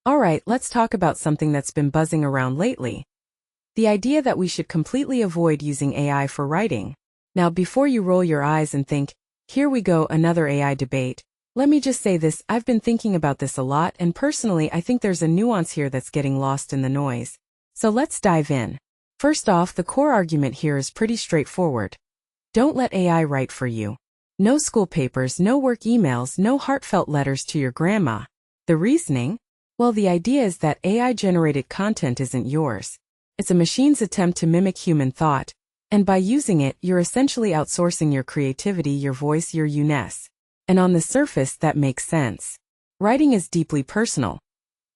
Alright, let's talk about something that's been buzzing around lately. The idea that we should completely avoid using AI for writing. Now, before you roll your eyes and think, here we go, another AI debate, let me just say this: I've been thinking about this a lot, and personally I think there's a nuance here that's getting lost in the noise. So let's dive in. First off, the core argument here is pretty straightforward. Don't let AI write for you. No school papers, no work emails, no heartfelt letters to your grandma. The reasoning? Well, the idea is that AI-generated content isn't yours. It's a machine's attempt to mimic human thought, and by using it, you're essentially outsourcing your creativity, your voice, your you-ness. And on the surface, that makes sense. Writing is deeply personal.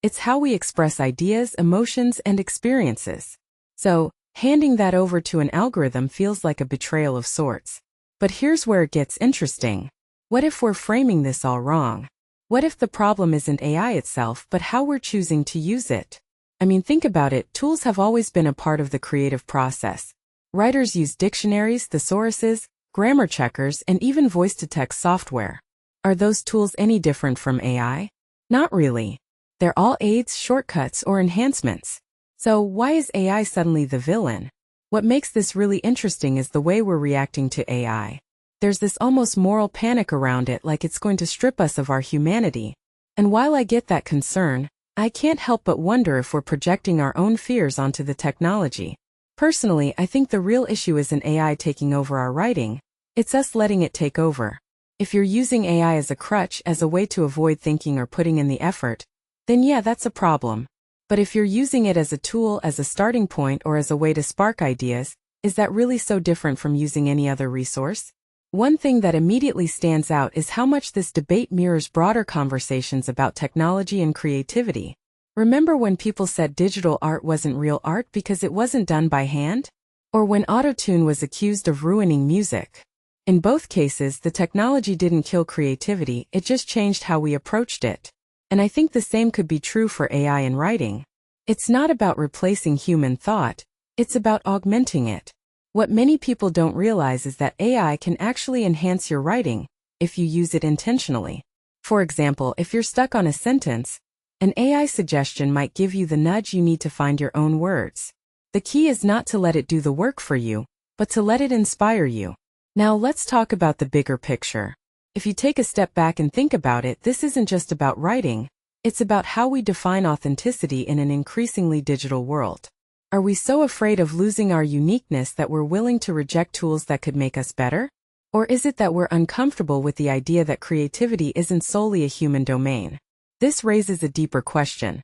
It's how we express ideas, emotions, and experiences. So, handing that over to an algorithm feels like a betrayal of sorts. But here's where it gets interesting. What if we're framing this all wrong? What if the problem isn't AI itself, but how we're choosing to use it? I mean, think about it. Tools have always been a part of the creative process. Writers use dictionaries, thesauruses, grammar checkers, and even voice-to-text software. Are those tools any different from AI? Not really. They're all aids, shortcuts, or enhancements. So why is AI suddenly the villain? What makes this really interesting is the way we're reacting to AI. There's this almost moral panic around it, like it's going to strip us of our humanity. And while I get that concern, I can't help but wonder if we're projecting our own fears onto the technology. Personally, I think the real issue isn't AI taking over our writing. It's us letting it take over. If you're using AI as a crutch, as a way to avoid thinking or putting in the effort, then yeah, that's a problem. But if you're using it as a tool, as a starting point, or as a way to spark ideas, is that really so different from using any other resource? One thing that immediately stands out is how much this debate mirrors broader conversations about technology and creativity. Remember when people said digital art wasn't real art because it wasn't done by hand? Or when autotune was accused of ruining music? In both cases, the technology didn't kill creativity, it just changed how we approached it. And I think the same could be true for AI in writing. It's not about replacing human thought, it's about augmenting it. What many people don't realize is that AI can actually enhance your writing if you use it intentionally. For example, if you're stuck on a sentence, an AI suggestion might give you the nudge you need to find your own words. The key is not to let it do the work for you, but to let it inspire you. Now let's talk about the bigger picture. If you take a step back and think about it, this isn't just about writing, it's about how we define authenticity in an increasingly digital world. Are we so afraid of losing our uniqueness that we're willing to reject tools that could make us better? Or is it that we're uncomfortable with the idea that creativity isn't solely a human domain? This raises a deeper question.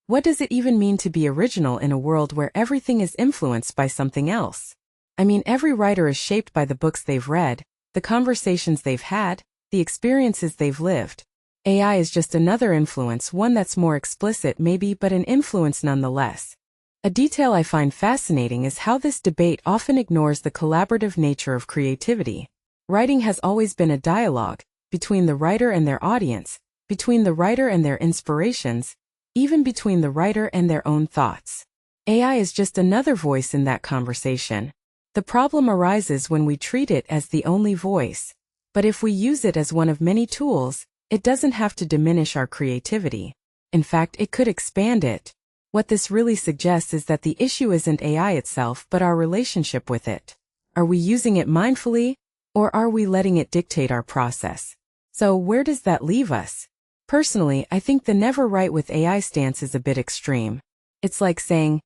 What does it even mean to be original in a world where everything is influenced by something else? I mean, every writer is shaped by the books they've read, the conversations they've had, the experiences they've lived. AI is just another influence, one that's more explicit maybe, but an influence nonetheless. A detail I find fascinating is how this debate often ignores the collaborative nature of creativity. Writing has always been a dialogue between the writer and their audience, between the writer and their inspirations, even between the writer and their own thoughts. AI is just another voice in that conversation. The problem arises when we treat it as the only voice. But if we use it as one of many tools, it doesn't have to diminish our creativity. In fact, it could expand it. What this really suggests is that the issue isn't AI itself, but our relationship with it. Are we using it mindfully, or are we letting it dictate our process? So where does that leave us? Personally, I think the never write with AI stance is a bit extreme. It's like saying,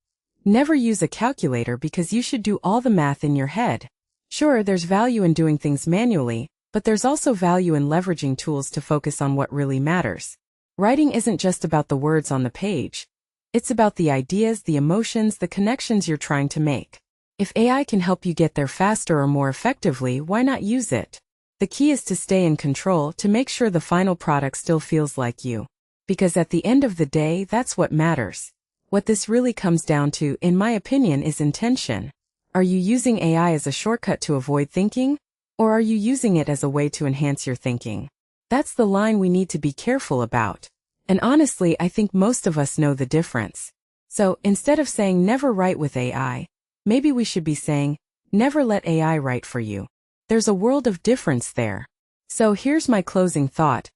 never use a calculator because you should do all the math in your head. Sure, there's value in doing things manually, but there's also value in leveraging tools to focus on what really matters. Writing isn't just about the words on the page. It's about the ideas, the emotions, the connections you're trying to make. If AI can help you get there faster or more effectively, why not use it? The key is to stay in control, to make sure the final product still feels like you. Because at the end of the day, that's what matters. What this really comes down to, in my opinion, is intention. Are you using AI as a shortcut to avoid thinking? Or are you using it as a way to enhance your thinking? That's the line we need to be careful about. And honestly, I think most of us know the difference. So, instead of saying never write with AI, maybe we should be saying, never let AI write for you. There's a world of difference there. So here's my closing thought.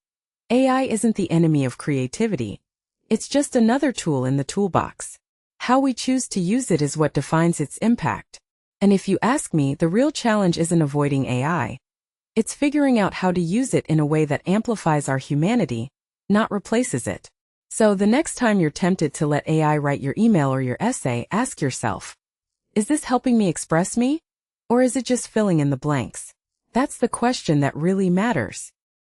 AI isn't the enemy of creativity. It's just another tool in the toolbox. How we choose to use it is what defines its impact. And if you ask me, the real challenge isn't avoiding AI. It's figuring out how to use it in a way that amplifies our humanity, not replaces it. So the next time you're tempted to let AI write your email or your essay, ask yourself, is this helping me express me? Or is it just filling in the blanks? That's the question that really matters.